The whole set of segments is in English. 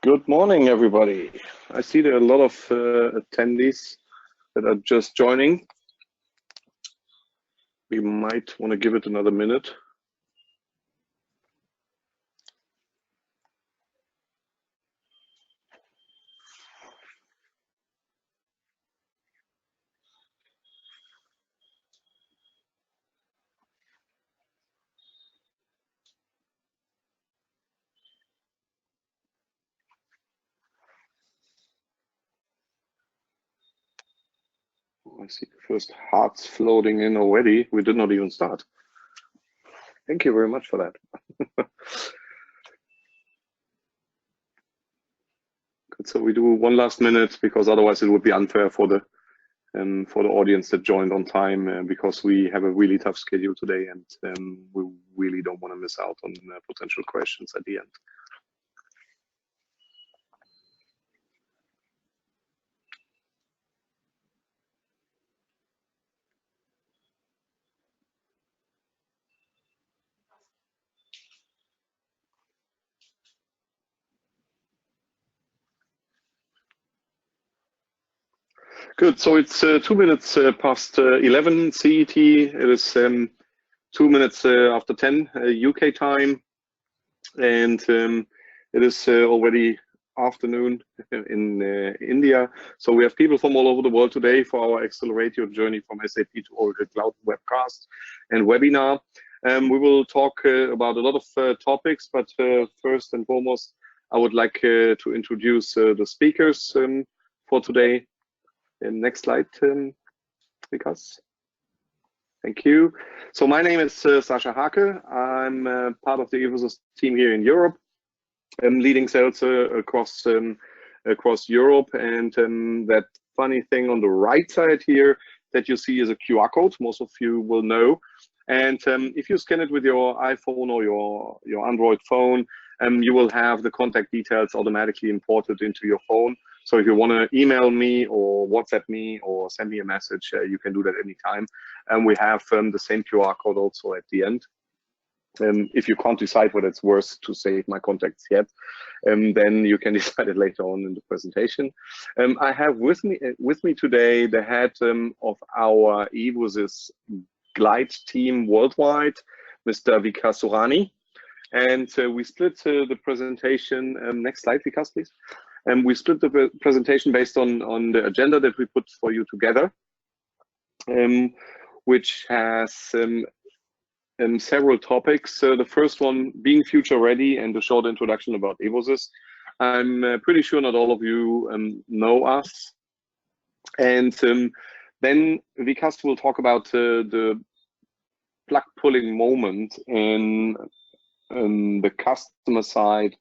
Good morning, everybody. I see there are a lot of attendees that are just joining. We might want to give it another minute. I see the first hearts floating in already. We did not even start. Thank you very much for that. Good. So we do one last minute because otherwise it would be unfair for the audience that joined on time because we have a really tough schedule today and we really don't want to miss out on potential questions at the end. Good. So it's 2 minutes past 11 CET. It is 2 minutes after 10 UK time, and it is already afternoon in India. So we have people from all over the world today for our Accelerate Your Journey from SAP to Oracle Cloud webcast and webinar. We will talk about a lot of topics, but first and foremost, I would like to introduce the speakers for today. Next slide, Vikas. Thank you. So my name is Sascha Hake. I'm part of the Evosys team here in Europe. I'm leading sales across Europe, and that funny thing on the right side here that you see is a QR code. Most of you will know. And if you scan it with your iPhone or your Android phone, you will have the contact details automatically imported into your phone. So if you want to email me or WhatsApp me or send me a message, you can do that anytime. And we have the same QR code also at the end. If you can't decide whether it's worth to save my contacts yet, then you can decide it later on in the presentation. I have with me today the head of our Evosys Glide team worldwide, Mr. Vikas Surani. And we split the presentation. Next slide, Vikas, please. We split the presentation based on the agenda that we put for you together, which has several topics. The first one being future ready and a short introduction about Evosys. I'm pretty sure not all of you know us. And then Vikas will talk about the plug pulling moment in the customer side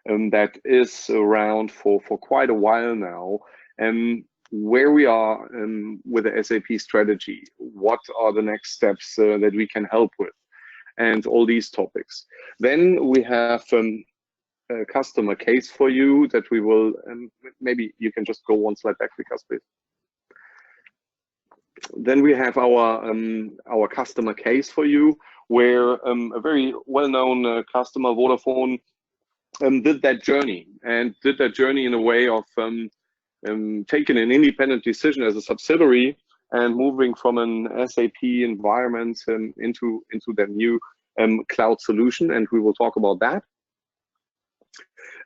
that is around for quite a while now, and where we are with the SAP strategy, what are the next steps that we can help with, and all these topics. Then we have a customer case for you that we will, maybe you can just go one slide back, Vikas, please. Then we have our customer case for you, where a very well-known customer, Vodafone, did that journey in a way of taking an independent decision as a subsidiary and moving from an SAP environment into their new cloud solution, and we will talk about that.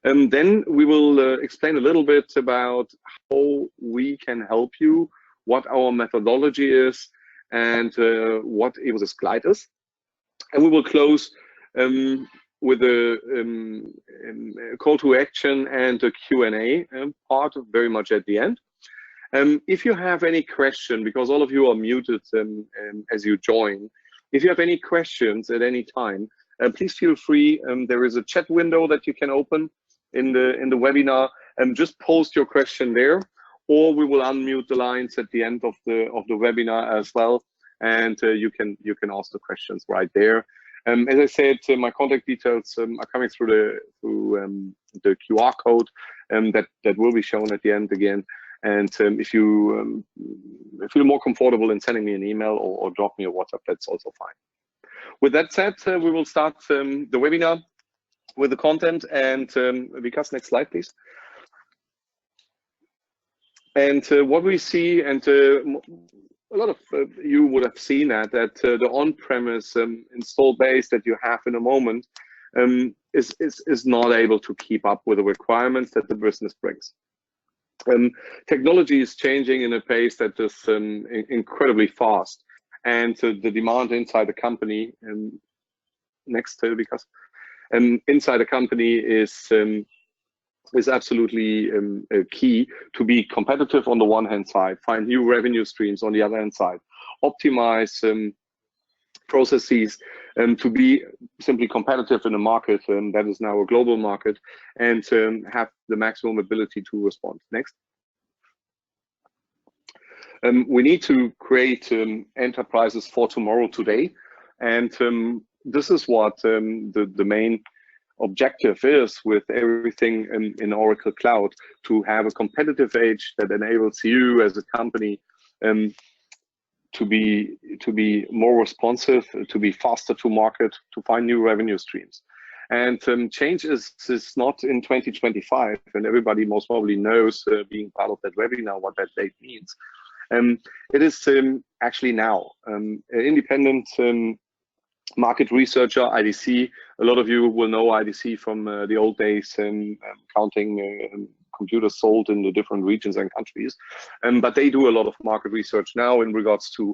Then we will explain a little bit about how we can help you, what our methodology is, and what Evosys Glide is. And we will close with a call to action and a Q&A part very much at the end. If you have any question, because all of you are muted as you join, if you have any questions at any time, please feel free. There is a chat window that you can open in the webinar, and just post your question there, or we will unmute the lines at the end of the webinar as well, and you can ask the questions right there. As I said, my contact details are coming through the QR code that will be shown at the end again. And if you feel more comfortable in sending me an email or drop me a WhatsApp, that's also fine. With that said, we will start the webinar. with the content. And Vikas, next slide, please. And what we see, and a lot of you would have seen that the on-premise install base that you have in a moment is not able to keep up with the requirements that the business brings. Technology is changing in a pace that is incredibly fast, and the demand inside the company, next because inside the company is absolutely key to be competitive on the one hand side, find new revenue streams on the other hand side, optimize processes to be simply competitive in a market that is now a global market, and have the maximum ability to respond. Next. We need to create enterprises for tomorrow today, and this is what the main objective is with everything in Oracle Cloud, to have a competitive edge that enables you as a company to be more responsive, to be faster to market, to find new revenue streams. And change is not in 2025, and everybody most probably knows, being part of that webinar, what that date means. It is actually now. Independent market researcher, IDC, a lot of you will know IDC from the old days, counting computers sold in the different regions and countries. But they do a lot of market research now in regards to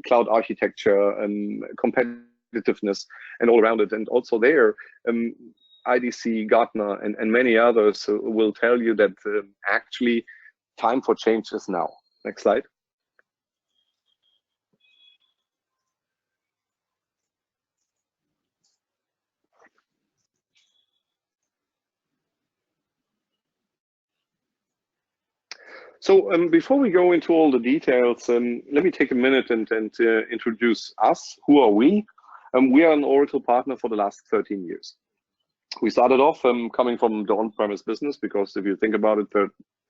cloud architecture and competitiveness and all around it. And also there, IDC, Gartner, and many others will tell you that actually time for change is now. Next slide. So before we go into all the details, let me take a minute and introduce us. Who are we? We are an Oracle partner for the last 13 years. We started off coming from the on-premise business, because if you think about it,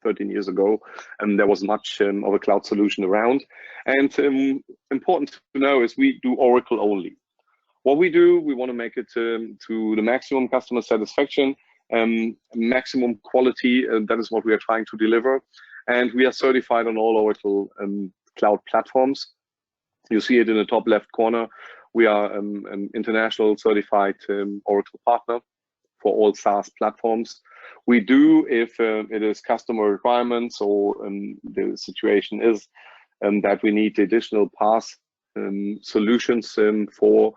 13 years ago, there was much of a cloud solution around. And important to know is we do Oracle only. What we do, we want to make it to the maximum customer satisfaction, maximum quality, and that is what we are trying to deliver. And we are certified on all Oracle cloud platforms. You see it in the top left corner. We are an international certified Oracle partner for all SaaS platforms. We do, if it is customer requirements, or the situation is that we need additional PaaS solutions for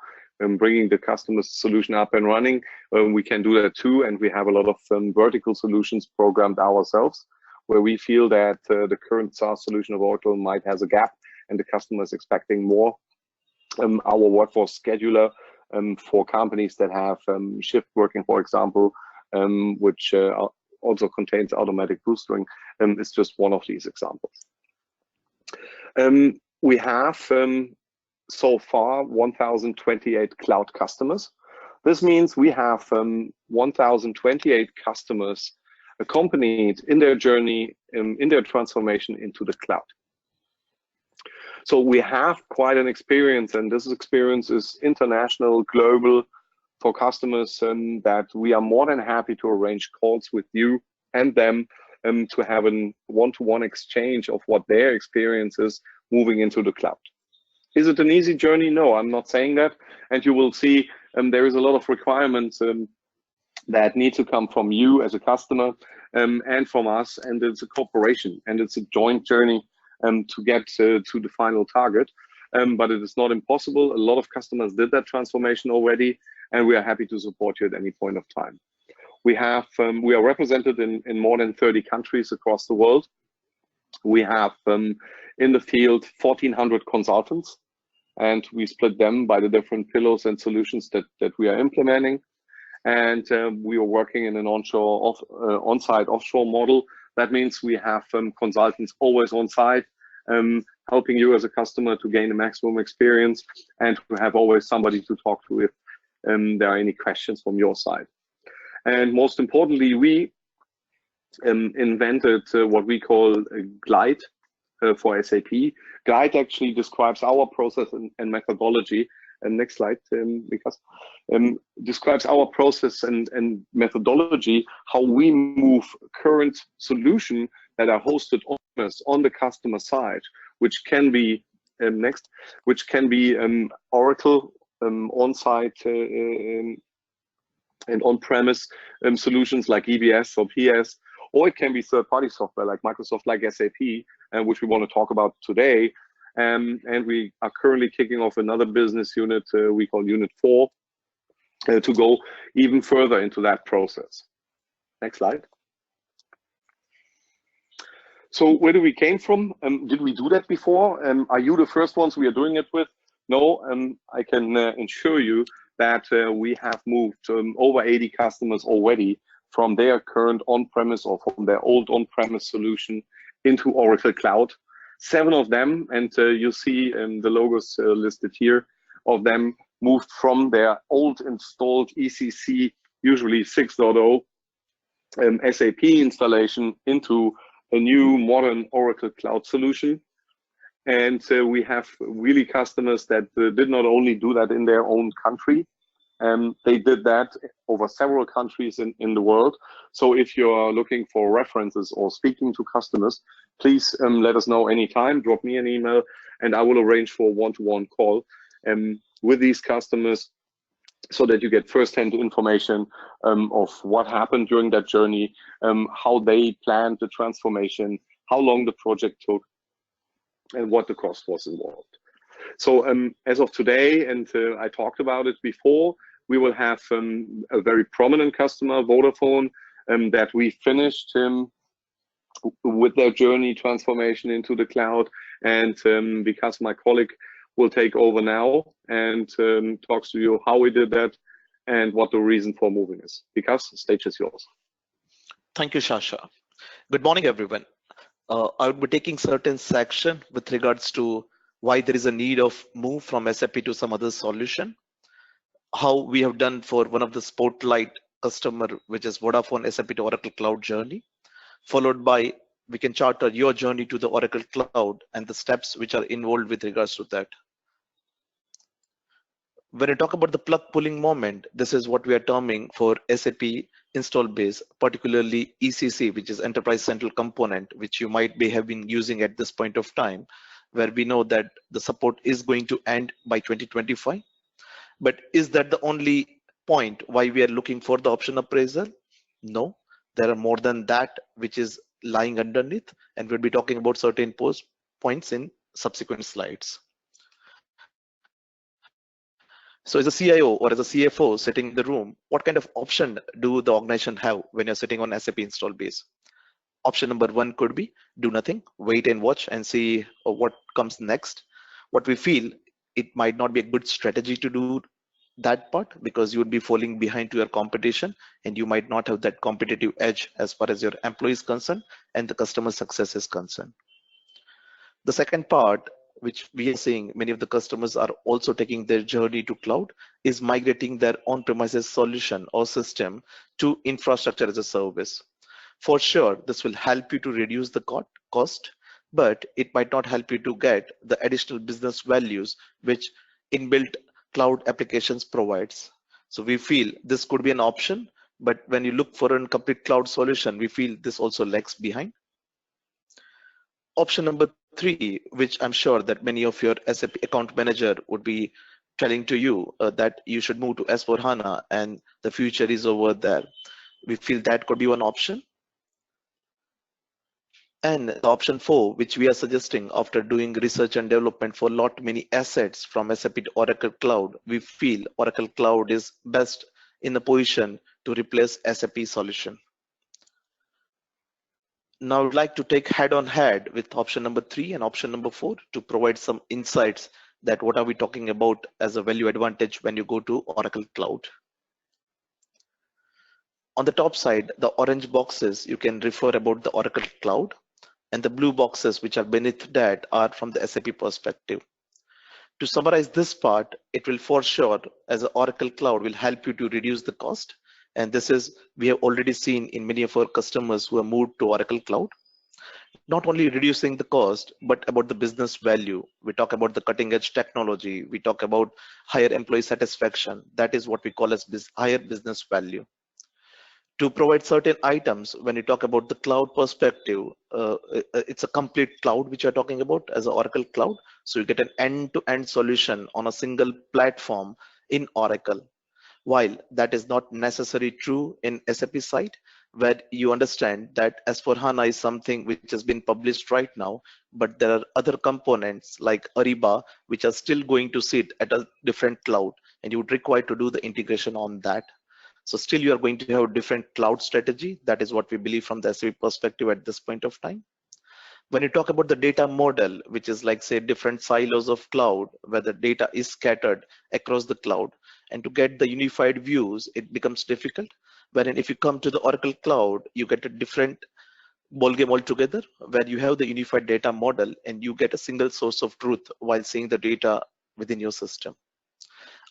bringing the customer's solution up and running, we can do that too. And we have a lot of vertical solutions programmed ourselves, where we feel that the current SaaS solution of Oracle might has a gap and the customer is expecting more. Our workforce scheduler for companies that have shift working, for example, which also contains automatic boostering, is just one of these examples. We have so far 1,028 cloud customers. This means we have 1,028 customers accompanied in their journey, in their transformation into the cloud. So we have quite an experience, and this experience is international, global, for customers that we are more than happy to arrange calls with you and them to have a one-to-one exchange of what their experience is moving into the cloud. Is it an easy journey? No, I'm not saying that. And you will see there is a lot of requirements that need to come from you as a customer and from us, and it's a cooperation and it's a joint journey to get to the final target. But it is not impossible. A lot of customers did that transformation already, and we are happy to support you at any point of time. We are represented in more than 30 countries across the world. We have in the field 1,400 consultants, and we split them by the different pillars and solutions that we are implementing. And we are working in an onshore, on-site, offshore model. That means we have consultants always on site, helping you as a customer to gain the maximum experience, and to have always somebody to talk to if there are any questions from your side. And most importantly, we invented what we call Glide for SAP. Glide actually describes our process and methodology And next slide, because describes our process and methodology, how we move current solution that are hosted on the customer side, which can be which can be Oracle on-site and on-premise solutions like EBS or PS, or it can be third-party software like Microsoft, like SAP, which we want to talk about today. And we are currently kicking off another business unit we call Unit 4 to go even further into that process. Next slide. So where do we came from? Did we do that before? Are you the first ones we are doing it with? No, I can ensure you that we have moved over 80 customers already from their current on-premise or from their old on-premise solution into Oracle Cloud. 7 of them, and you see the logos listed here, of them moved from their old installed ECC, usually 6.0 SAP installation into a new modern Oracle Cloud solution. And we have really customers that did not only do that in their own country, they did that over several countries in the world. So if you're looking for references or speaking to customers, please let us know anytime, drop me an email, and I will arrange for a one-to-one call with these customers so that you get first-hand information of what happened during that journey, how they planned the transformation, how long the project took, and what the cost was involved. So as of today, and I talked about it before, we will have a very prominent customer, Vodafone, that we finished with their journey transformation into the cloud. And because my colleague will take over now and talks to you how we did that and what the reason for moving is. Because the stage is yours. Thank you, Sasha. Good morning, everyone. I will be taking certain section with regards to why there is a need of move from SAP to some other solution, how we have done for one of the spotlight customer, which is Vodafone SAP to Oracle Cloud journey, followed by we can charter your journey to the Oracle Cloud and the steps which are involved with regards to that. When I talk about the plug pulling moment, this is what we are terming for SAP install base, particularly ECC, which is Enterprise Central Component, which you might have been using at this point of time, where we know that the support is going to end by 2025. But is that the only point why we are looking for the option appraisal? No, there are more than that which is lying underneath, and we'll be talking about certain points in subsequent slides. So as a CIO or as a CFO sitting in the room, what kind of option do the organization have when you're sitting on SAP install base? Option number 1 could be do nothing, wait and watch and see what comes next. What we feel, it might not be a good strategy to do that part because you would be falling behind to your competition and you might not have that competitive edge as far as your employee is concerned and the customer success is concerned. The second part, which we are seeing many of the customers are also taking their journey to cloud, is migrating their on-premises solution or system to infrastructure as a service. For sure, this will help you to reduce the cost, but it might not help you to get the additional business values which inbuilt cloud applications provides. So we feel this could be an option, but when you look for a complete cloud solution, we feel this also lags behind. Option number 3, which I'm sure that many of your SAP account manager would be telling to you that you should move to S/4HANA and the future is over there. We feel that could be one option. And the option 4, which we are suggesting after doing research and development for many assets from SAP to Oracle Cloud, we feel Oracle Cloud is best in the position to replace SAP solution. Now I would like to take head with option number 3 and option number 4 to provide some insights that what are we talking about as a value advantage when you go to Oracle Cloud. On the top side, the orange boxes, you can refer about the Oracle Cloud, and the blue boxes which are beneath that are from the SAP perspective. To summarize this part, it will for sure as an Oracle Cloud will help you to reduce the cost. And this is, we have already seen in many of our customers who have moved to Oracle Cloud. Not only reducing the cost, but about the business value. We talk about the cutting edge technology. We talk about higher employee satisfaction. That is what we call as higher business value. To provide certain items, when you talk about the cloud perspective, it's a complete cloud which you're talking about as an Oracle cloud. So you get an end-to-end solution on a single platform in Oracle. While that is not necessarily true in SAP side, where you understand that S/4HANA is something which has been published right now, but there are other components like Ariba, which are still going to sit at a different cloud, and you would require to do the integration on that. So still you are going to have a different cloud strategy. That is what we believe from the SAP perspective at this point of time. When you talk about the data model, which is like say different silos of cloud where the data is scattered across the cloud, and to get the unified views, it becomes difficult. Wherein if you come to the Oracle cloud, you get a different ballgame altogether, where you have the unified data model and you get a single source of truth while seeing the data within your system.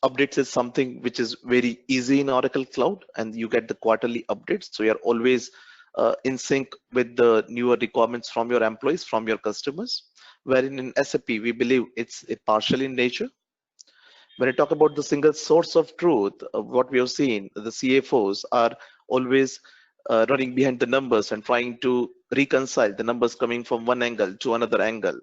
Updates is something which is very easy in Oracle Cloud, and you get the quarterly updates. So you're always in sync with the newer requirements from your employees, from your customers. Wherein in SAP, we believe it's partial in nature. When I talk about the single source of truth, what we have seen, the CFOs are always running behind the numbers and trying to reconcile the numbers coming from one angle to another angle.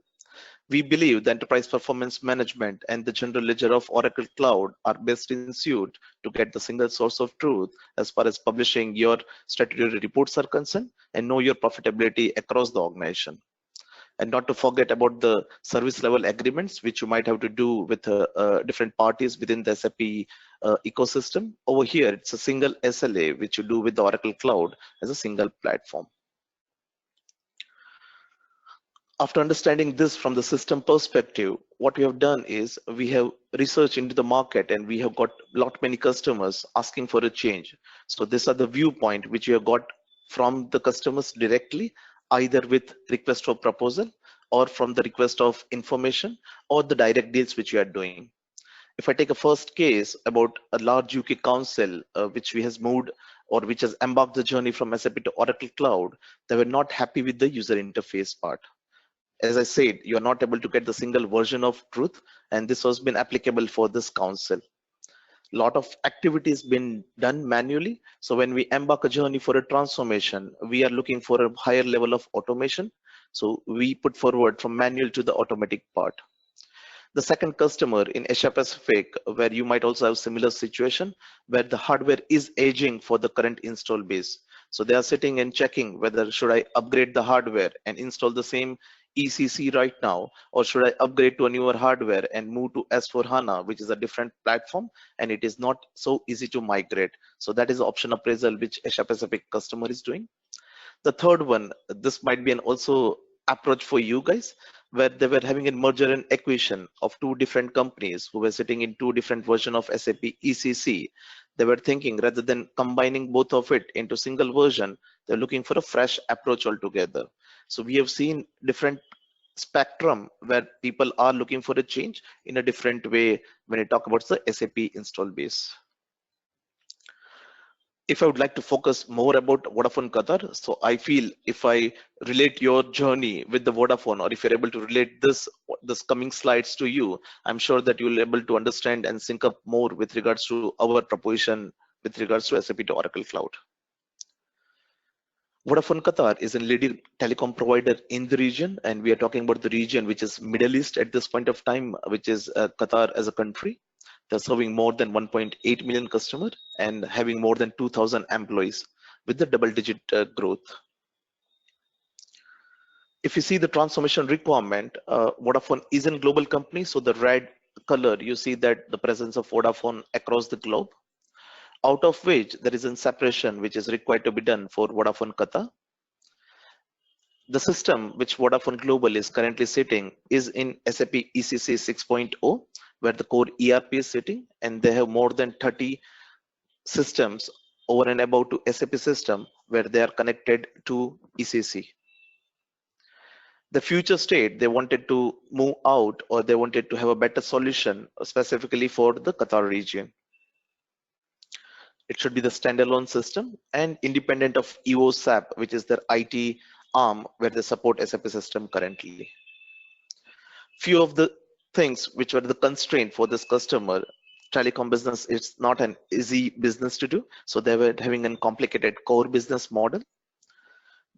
We believe the enterprise performance management and the general ledger of Oracle Cloud are best in suit to get the single source of truth as far as publishing your statutory reports are concerned and know your profitability across the organization. And not to forget about the service level agreements, which you might have to do with different parties within the SAP ecosystem. Over here, it's a single SLA, which you do with the Oracle Cloud as a single platform. After understanding this from the system perspective, what we have done is we have researched into the market and we have got many customers asking for a change. So these are the viewpoint which we have got from the customers directly, either with request for proposal or from the request of information or the direct deals which we are doing. If I take a first case about a large UK council which we has moved or which has embarked the journey from SAP to Oracle Cloud, they were not happy with the user interface part. As I said, you are not able to get the single version of truth, and this has been applicable for this council. Lot of activities been done manually. So when we embark a journey for a transformation, we are looking for a higher level of automation. So we put forward from manual to the automatic part. The second customer in Asia Pacific, where you might also have similar situation, where the hardware is aging for the current install base. So they are sitting and checking whether should I upgrade the hardware and install the same ECC right now, or should I upgrade to a newer hardware and move to S/4HANA, which is a different platform, and it is not so easy to migrate. So that is the option appraisal which Asia Pacific customer is doing. The third one, this might be an also approach for you guys, where they were having a merger and acquisition of two different companies who were sitting in two different versions of SAP ECC. They were thinking rather than combining both of it into single version, they're looking for a fresh approach altogether. So we have seen different spectrum where people are looking for a change in a different way when I talk about the SAP install base. If I would like to focus more about Vodafone Qatar, so I feel if I relate your journey with the Vodafone, or if you're able to relate this coming slides to you, I'm sure that you'll be able to understand and sync up more with regards to our proposition with regards to SAP to Oracle Cloud. Vodafone Qatar is a leading telecom provider in the region, and we are talking about the region which is Middle East at this point of time, which is Qatar as a country. They're serving more than 1.8 million customers and having more than 2,000 employees with the double-digit growth. If you see the transformation requirement, Vodafone is a global company, so the red color, you see that the presence of Vodafone across the globe, out of which there is a separation which is required to be done for Vodafone Qatar. The system which Vodafone Global is currently sitting is in SAP ECC 6.0, where the core ERP is sitting, and they have more than 30 systems over and above to SAP system where they are connected to ECC. The future state, they wanted to move out, or they wanted to have a better solution specifically for the Qatar region. It should be the standalone system and independent of Evosys, which is their IT arm where they support SAP system currently. Few of the things which were the constraint for this customer, telecom business is not an easy business to do. So they were having a complicated core business model.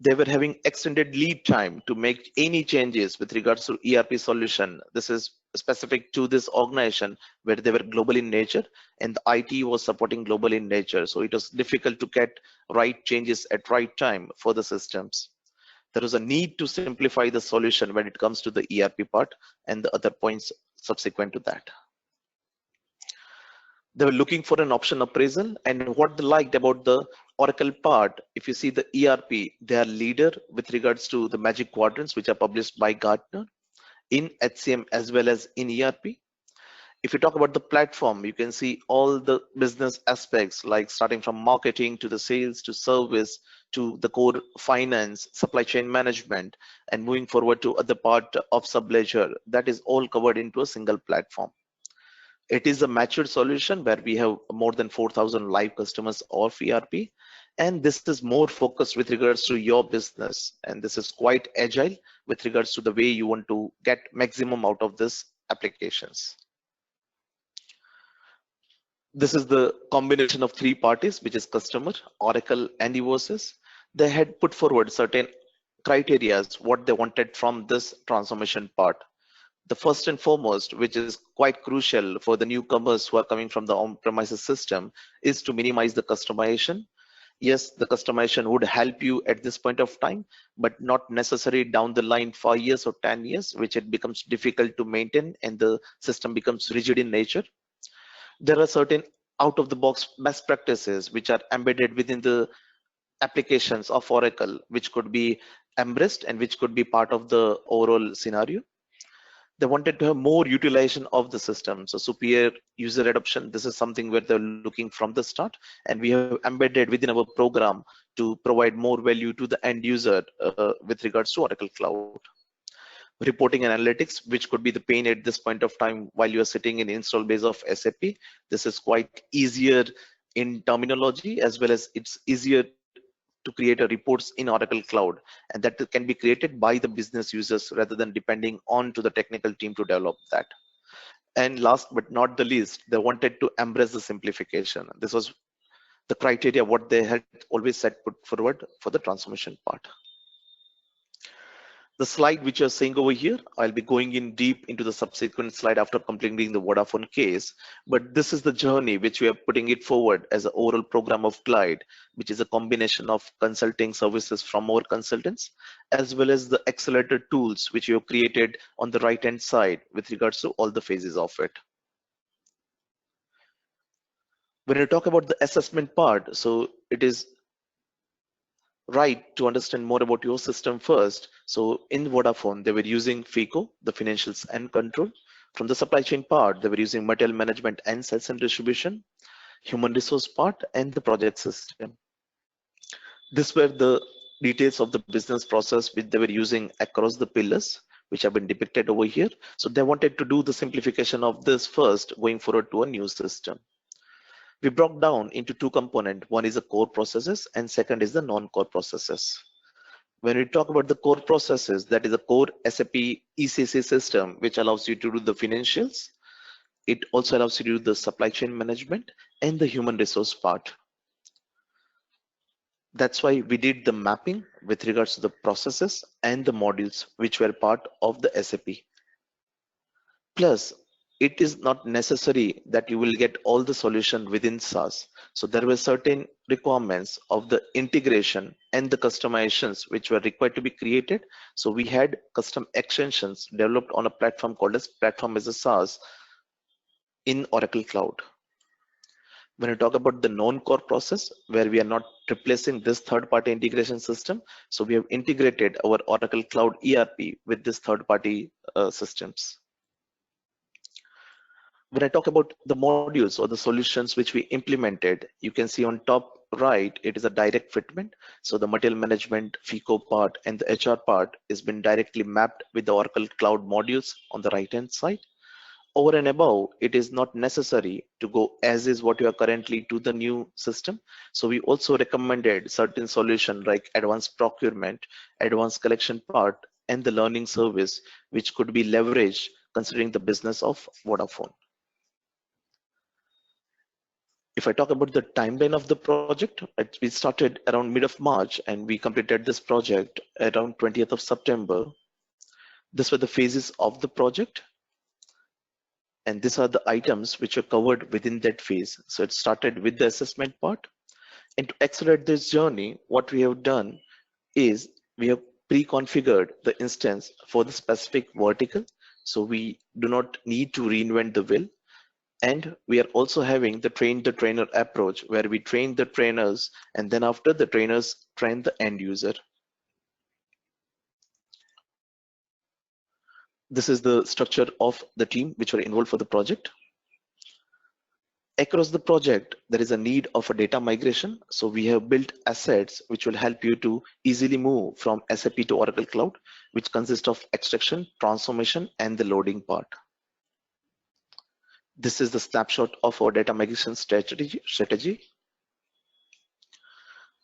They were having extended lead time to make any changes with regards to ERP solution. This is specific to this organization where they were global in nature and the IT was supporting global in nature. So it was difficult to get right changes at right time for the systems. There was a need to simplify the solution when it comes to the ERP part and the other points subsequent to that. They were looking for an option appraisal, and what they liked about the Oracle part, if you see the ERP, they are leader with regards to the magic quadrants which are published by Gartner in HCM as well as in ERP. If you talk about the platform, you can see all the business aspects, like starting from marketing to the sales to service to the core finance, supply chain management, and moving forward to other part of subledger. That is all covered into a single platform. It is a matured solution where we have more than 4,000 live customers of ERP, and this is more focused with regards to your business, and this is quite agile with regards to the way you want to get maximum out of this applications. This is the combination of three parties, which is customer, Oracle, and Evosys. They had put forward certain criteria, what they wanted from this transformation part. The first and foremost, which is quite crucial for the newcomers who are coming from the on-premises system, is to minimize the customization. Yes, the customization would help you at this point of time, but not necessarily down the line 5 years or 10 years, which it becomes difficult to maintain and the system becomes rigid in nature. There are certain out-of-the-box best practices which are embedded within the applications of Oracle, which could be embraced and which could be part of the overall scenario. They wanted to have more utilization of the system, so superior user adoption. This is something where they're looking from the start, and we have embedded within our program to provide more value to the end user with regards to Oracle Cloud. Reporting and analytics, which could be the pain at this point of time while you are sitting in install base of SAP. This is quite easier in terminology, as well as it's easier to create a reports in Oracle Cloud, and that can be created by the business users rather than depending on to the technical team to develop that. And last but not the least, they wanted to embrace the simplification. This was the criteria what they had always set put forward for the transformation part. The slide which you're seeing over here, I'll be going in deep into the subsequent slide after completing the Vodafone case, but this is the journey which we are putting it forward as an overall program of Glide, which is a combination of consulting services from our consultants, as well as the accelerator tools which we have created on the right hand side with regards to all the phases of it. When you talk about the assessment part, so it is right to understand more about your system first. So in Vodafone, they were using FICO, the financials and control. From the supply chain part, they were using material management and sales and distribution, human resource part, and the project system. These were the details of the business process which they were using across the pillars, which have been depicted over here. So they wanted to do the simplification of this first, going forward to a new system. We broke down into two components. One is the core processes and second is the non-core processes. When we talk about the core processes, that is a core SAP ECC system, which allows you to do the financials. It also allows you to do the supply chain management and the human resource part. That's why we did the mapping with regards to the processes and the modules which were part of the SAP. Plus, it is not necessary that you will get all the solution within SaaS. So there were certain requirements of the integration and the customizations which were required to be created. So we had custom extensions developed on a platform called as Platform as a SaaS in Oracle Cloud. When you talk about the non-core process, where we are not replacing this third-party integration system, so we have integrated our Oracle Cloud ERP with this third-party systems. When I talk about the modules or the solutions which we implemented, you can see on top right, it is a direct fitment. So the material management, FICO part, and the HR part has been directly mapped with the Oracle Cloud modules on the right-hand side. Over and above, it is not necessary to go as is what you are currently to the new system. So we also recommended certain solution like advanced procurement, advanced collection part, and the learning service, which could be leveraged considering the business of Vodafone. If I talk about the timeline of the project, we started around mid of March and we completed this project around 20th of September. These were the phases of the project. And these are the items which are covered within that phase. So it started with the assessment part. And to accelerate this journey, what we have done is we have pre-configured the instance for the specific vertical. So we do not need to reinvent the wheel. And we are also having the train the trainer approach where we train the trainers and then after the trainers train the end user. This is the structure of the team which were involved for the project. Across the project, there is a need of a data migration. So we have built assets which will help you to easily move from SAP to Oracle Cloud, which consists of extraction, transformation, and the loading part. This is the snapshot of our data migration strategy.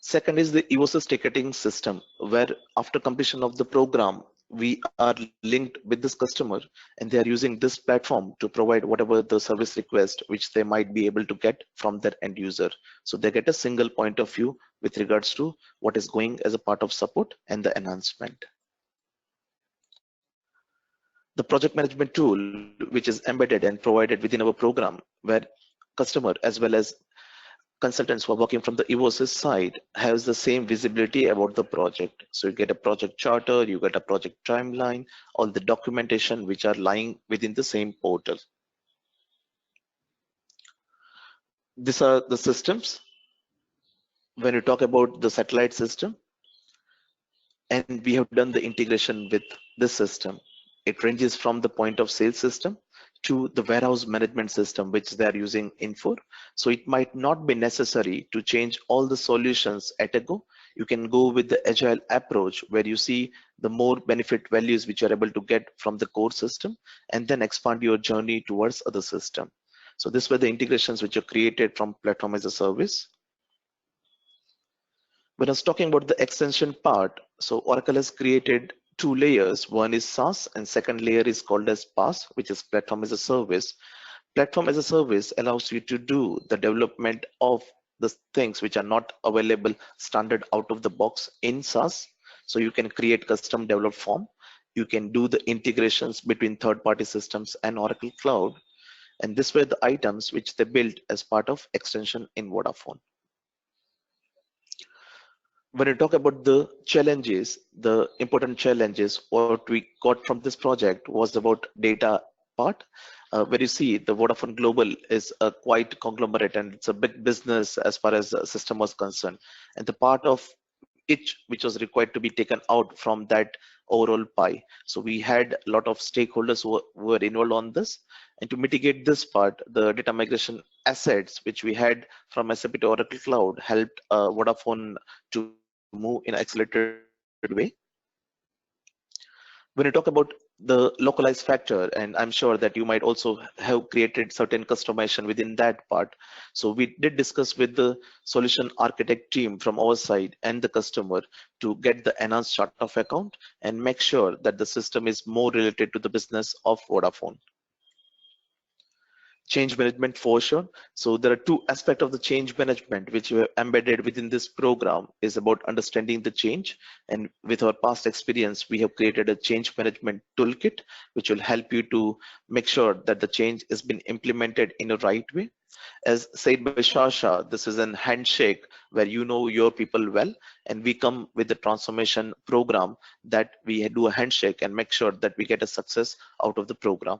Second is the Evosys ticketing system, where after completion of the program, we are linked with this customer and they are using this platform to provide whatever the service request which they might be able to get from their end user. So they get a single point of view with regards to what is going as a part of support and the enhancement. The project management tool, which is embedded and provided within our program, where customer as well as consultants who are working from the Evosys side has the same visibility about the project. So you get a project charter, you get a project timeline, all the documentation which are lying within the same portal. These are the systems. When you talk about the satellite system, and we have done the integration with this system. It ranges from the point of sale system to the warehouse management system, which they are using Infor. So it might not be necessary to change all the solutions at a go. You can go with the agile approach where you see the more benefit values which you are able to get from the core system and then expand your journey towards other system. So this were the integrations which are created from platform as a service. When I was talking about the extension part, so Oracle has created two layers. One is SaaS and second layer is called as PaaS, which is platform as a service. Platform as a service allows you to do the development of the things which are not available standard out of the box in SaaS. So you can create custom developed form. You can do the integrations between third-party systems and Oracle Cloud. And this were the items which they built as part of extension in Vodafone. When you talk about the challenges, the important challenges, what we got from this project was about data part, where you see the Vodafone Global is a quite conglomerate and it's a big business as far as the system was concerned. And the part of each which was required to be taken out from that overall pie. So we had a lot of stakeholders who were involved on this. And to mitigate this part, the data migration assets which we had from SAP to Oracle Cloud helped Vodafone to move in an accelerated way. When you talk about the localized factor, and I'm sure that you might also have created certain customization within that part. So we did discuss with the solution architect team from our side and the customer to get the enhanced chart of account and make sure that the system is more related to the business of Vodafone. Change management for sure. So there are two aspects of the change management which we have embedded within this program is about understanding the change. And with our past experience, we have created a change management toolkit, which will help you to make sure that the change has been implemented in a right way. As said by Shasha, this is a handshake where you know your people well, and we come with the transformation program that we do a handshake and make sure that we get a success out of the program.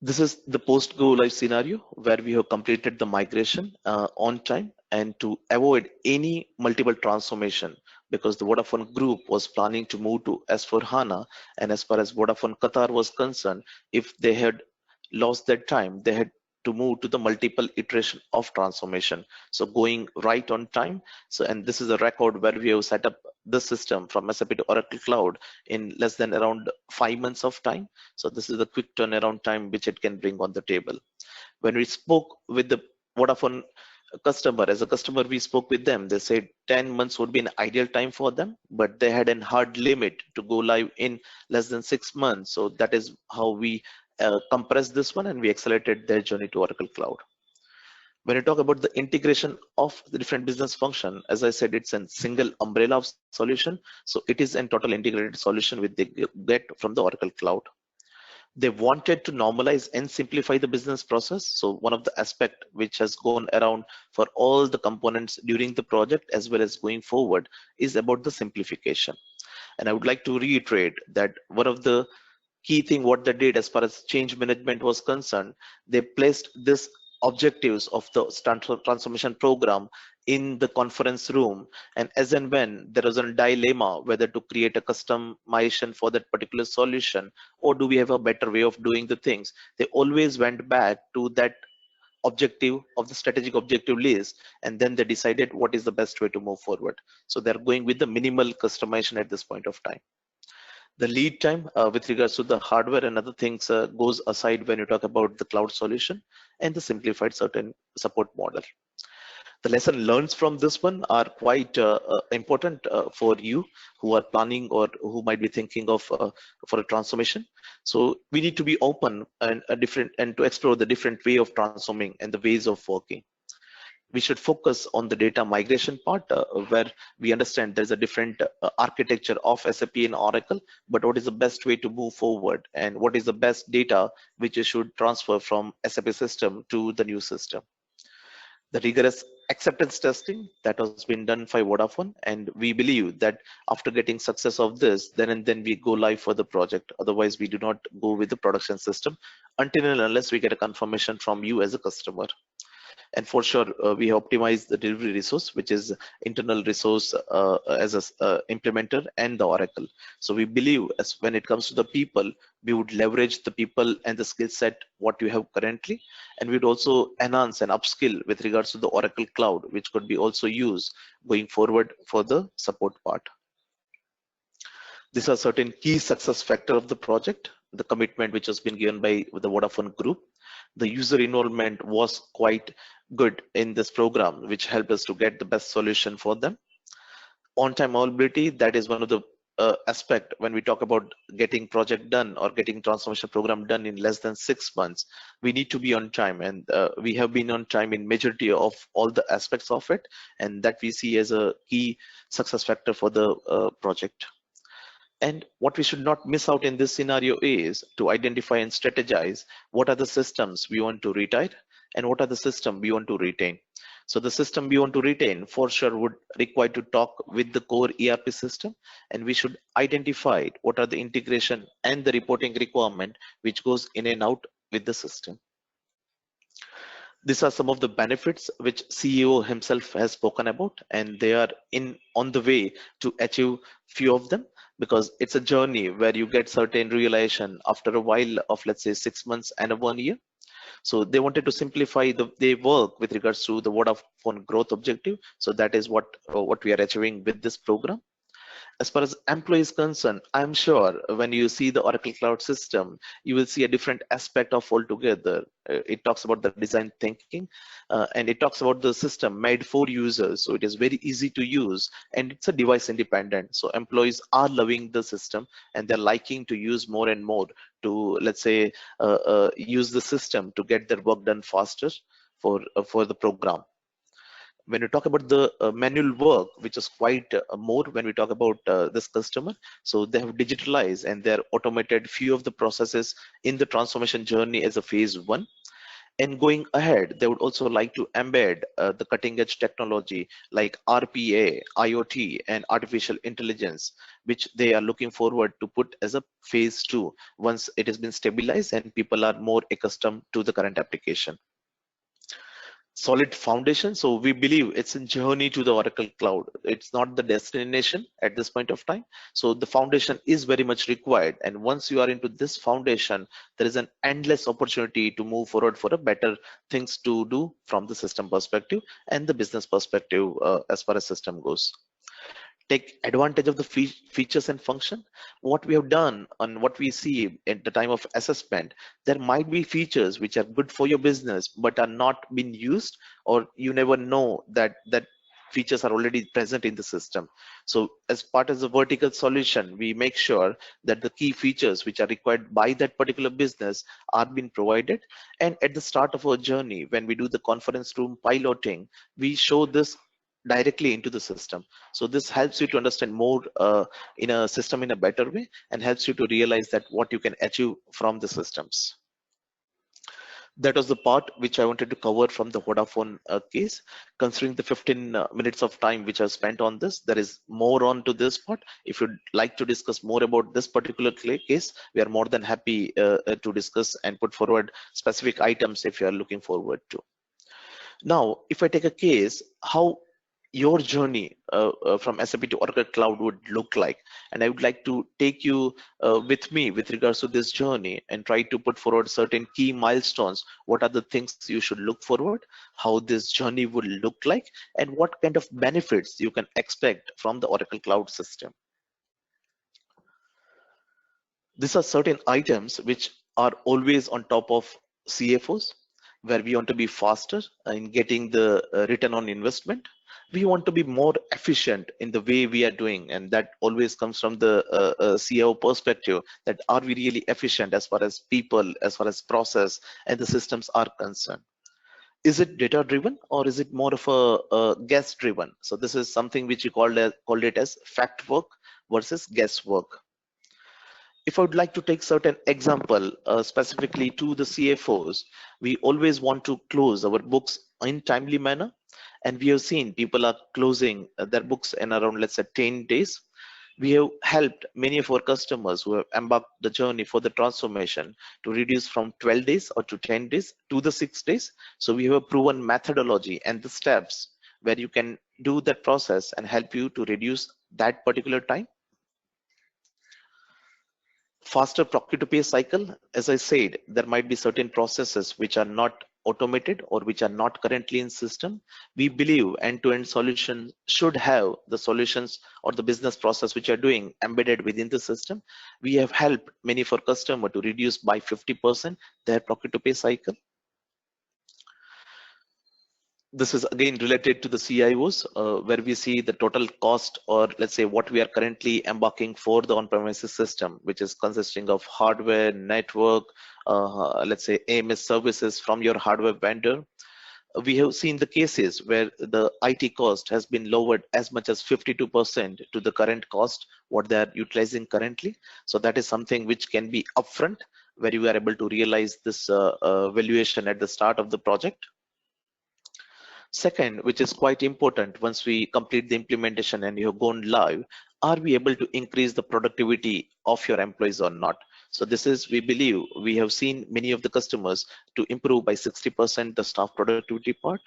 This is the post go live scenario where we have completed the migration on time, and to avoid any multiple transformation, because the Vodafone group was planning to move to S4 HANA, and as far as Vodafone Qatar was concerned, if they had lost that time, they had to move to the multiple iteration of transformation. So going right on time. So, and this is a record where we have set up the system from SAP to Oracle Cloud in less than around 5 months of time. So this is the quick turnaround time which it can bring on the table. When we spoke with the Vodafone customer, as a customer, we spoke with them. They said 10 months would be an ideal time for them, but they had a hard limit to go live in less than 6 months. So that is how we compressed this one, and we accelerated their journey to Oracle Cloud. When you talk about the integration of the different business function, as I said, it's a single umbrella of solution. So it is a total integrated solution which they get from the Oracle Cloud. They wanted to normalize and simplify the business process. So one of the aspect which has gone around for all the components during the project as well as going forward is about the simplification. And I would like to reiterate that one of the key thing what they did as far as change management was concerned, they placed this objectives of the transformation program in the conference room, and as and when there was a dilemma whether to create a customization for that particular solution or do we have a better way of doing the things, they always went back to that objective of the strategic objective list, and then they decided what is the best way to move forward. So they're going with the minimal customization at this point of time. The lead time with regards to the hardware and other things goes aside when you talk about the cloud solution and the simplified certain support model. The lesson learned from this one are quite important for you who are planning or who might be thinking of for a transformation. So we need to be open and to explore the different way of transforming and the ways of working. We should focus on the data migration part where we understand there's a different architecture of SAP and Oracle, but what is the best way to move forward and what is the best data which you should transfer from SAP system to the new system. The rigorous acceptance testing that has been done by Vodafone, and we believe that after getting success of this, then and then we go live for the project. Otherwise, we do not go with the production system until and unless we get a confirmation from you as a customer. And for sure, we have optimized the delivery resource, which is internal resource as a implementer and the Oracle. So we believe as when it comes to the people, we would leverage the people and the skill set what you have currently, and we'd also enhance and upskill with regards to the Oracle Cloud, which could be also used going forward for the support part. These are certain key success factor of the project. The commitment which has been given by the Vodafone Group. The user involvement was quite good in this program, which helped us to get the best solution for them. On-time availability, that is one of the aspect when we talk about getting project done or getting transformation program done in less than 6 months. We need to be on time, and we have been on time in majority of all the aspects of it, and that we see as a key success factor for the project. And what we should not miss out in this scenario is to identify and strategize what are the systems we want to retire and what are the systems we want to retain. So the system we want to retain for sure would require to talk with the core ERP system, and we should identify what are the integration and the reporting requirement which goes in and out with the system. These are some of the benefits which CEO himself has spoken about, and they are on the way to achieve few of them, because it's a journey where you get certain realization after a while of, let's say, 6 months and 1 year. So they wanted to simplify their work with regards to the Vodafone growth objective. So that is what we are achieving with this program. As far as employees concerned, I'm sure when you see the Oracle Cloud system, you will see a different aspect of altogether. It talks about the design thinking, and it talks about the system made for users. So it is very easy to use, and it's a device independent. So employees are loving the system, and they're liking to use more and more to, let's say, use the system to get their work done faster for the program. When you talk about the manual work, which is quite more when we talk about this customer, so they have digitalized and they're automated few of the processes in the transformation journey as a phase 1. And going ahead, they would also like to embed the cutting edge technology like RPA, IoT, and artificial intelligence, which they are looking forward to put as a phase 2 once it has been stabilized and people are more accustomed to the current application. solid foundation. So we believe it's a journey to the Oracle Cloud. It's not the destination at this point of time. So the foundation is very much required. And once you are into this foundation, there is an endless opportunity to move forward for a better things to do from the system perspective and the business perspective as far as system goes. Take advantage of the features and function. What we have done and what we see at the time of assessment, there might be features which are good for your business but are not being used, or you never know that features are already present in the system. So as part of the vertical solution, we make sure that the key features which are required by that particular business are being provided. And at the start of our journey, when we do the conference room piloting, we show this directly into the system. So this helps you to understand more in a system in a better way, and helps you to realize that what you can achieve from the systems. That was the part which I wanted to cover from the Vodafone case. Considering the 15 minutes of time which I've spent on this, there is more on to this part. If you'd like to discuss more about this particular case, we are more than happy to discuss and put forward specific items if you are looking forward to. Now, if I take a case, how your journey from SAP to Oracle Cloud would look like, and I would like to take you with me with regards to this journey and try to put forward certain key milestones. What are the things you should look forward, how this journey would look like, and what kind of benefits you can expect from the Oracle Cloud system. These are certain items which are always on top of CFOs, where we want to be faster in getting the return on investment. We want to be more efficient in the way we are doing, and that always comes from the CIO perspective, that are we really efficient as far as people, as far as process and the systems are concerned. Is it data driven, or is it more of a guess driven? So this is something which we called it as fact work versus guesswork. If I would like to take certain example specifically to the CFOs, we always want to close our books in timely manner. And we have seen people are closing their books in around, let's say, 10 days. We have helped many of our customers who have embarked the journey for the transformation to reduce from 12 days or to 10 days to the 6 days. So we have a proven methodology and the steps where you can do that process and help you to reduce that particular time. Faster procure to pay cycle. As I said, there might be certain processes which are not automated or which are not currently in system. We believe end-to-end solution should have the solutions or the business process which are doing embedded within the system. We have helped many of our customers to reduce by 50% their procure to pay cycle. This is again related to the CIOs, where we see the total cost, or let's say what we are currently embarking for the on-premises system, which is consisting of hardware, network, let's say AMS services from your hardware vendor. We have seen the cases where the IT cost has been lowered as much as 52% to the current cost, what they are utilizing currently. So that is something which can be upfront, where you are able to realize this valuation at the start of the project. Second, which is quite important, once we complete the implementation and you have gone live, are we able to increase the productivity of your employees or not? So this is, we believe, we have seen many of the customers to improve by 60% the staff productivity part.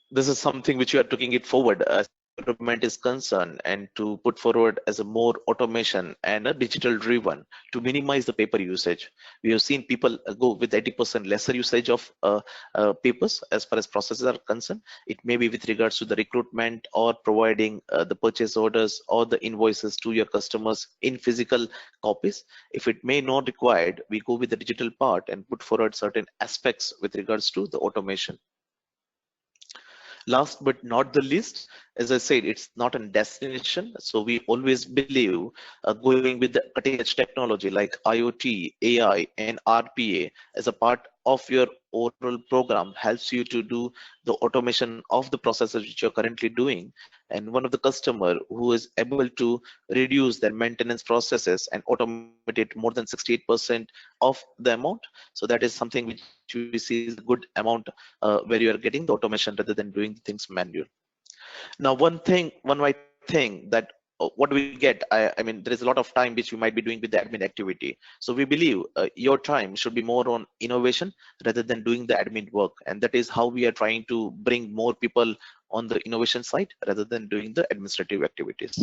This is something which we are taking it forward as development is concerned, and to put forward as a more automation and a digital driven to minimize the paper usage. We have seen people go with 80% lesser usage of papers as far as processes are concerned. It may be with regards to the recruitment or providing the purchase orders or the invoices to your customers in physical copies. If it may not required, we go with the digital part and put forward certain aspects with regards to the automation. Last but not the least, as I said, it's not a destination. So we always believe going with the cutting edge technology like IoT, AI, and RPA as a part of your overall program helps you to do the automation of the processes which you're currently doing. And one of the customer who is able to reduce their maintenance processes and automate it more than 68% of the amount. So that is something which we see is a good amount where you are getting the automation rather than doing things manual. Now, one might think that what do we get? I mean, there is a lot of time which we might be doing with the admin activity. So we believe your time should be more on innovation rather than doing the admin work. And that is how we are trying to bring more people on the innovation side rather than doing the administrative activities.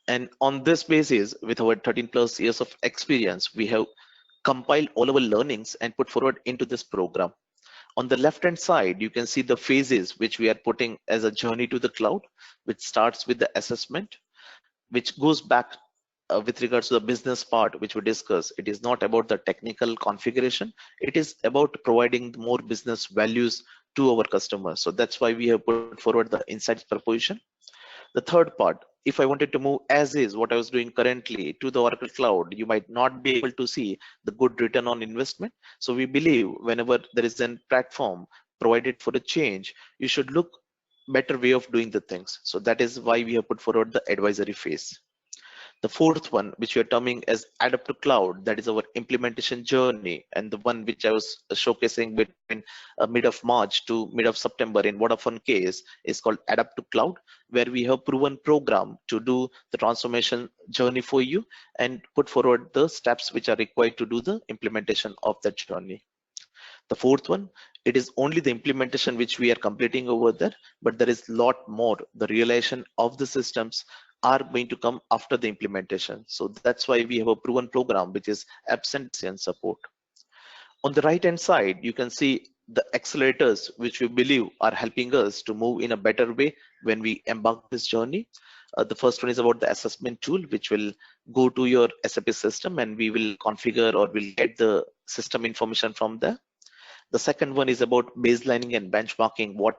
And on this basis, with our 13+ years of experience, we have compiled all our learnings and put forward into this program. On the left hand side, you can see the phases which we are putting as a journey to the cloud, which starts with the assessment, which goes back with regards to the business part, which we discussed. It is not about the technical configuration. It is about providing more business values to our customers. So that's why we have put forward the insights proposition. The third part, if I wanted to move as is what I was doing currently to the Oracle Cloud, you might not be able to see the good return on investment. So we believe whenever there is a platform provided for a change, you should look better way of doing the things. So that is why we have put forward the advisory phase. The fourth one, which we are terming as Adopt to Cloud, that is our implementation journey, and the one which I was showcasing between mid of March to mid of September in Vodafone case is called Adopt to Cloud, where we have proven program to do the transformation journey for you and put forward the steps which are required to do the implementation of that journey. The fourth one, it is only the implementation which we are completing over there, but there is a lot more. The realization of the systems are going to come after the implementation. So that's why we have a proven program which is absence and support. On the right hand side, you can see the accelerators which we believe are helping us to move in a better way when we embark this journey. The first one is about the assessment tool, which will go to your SAP system and we will configure or will get the system information from there. The second one is about baselining and benchmarking what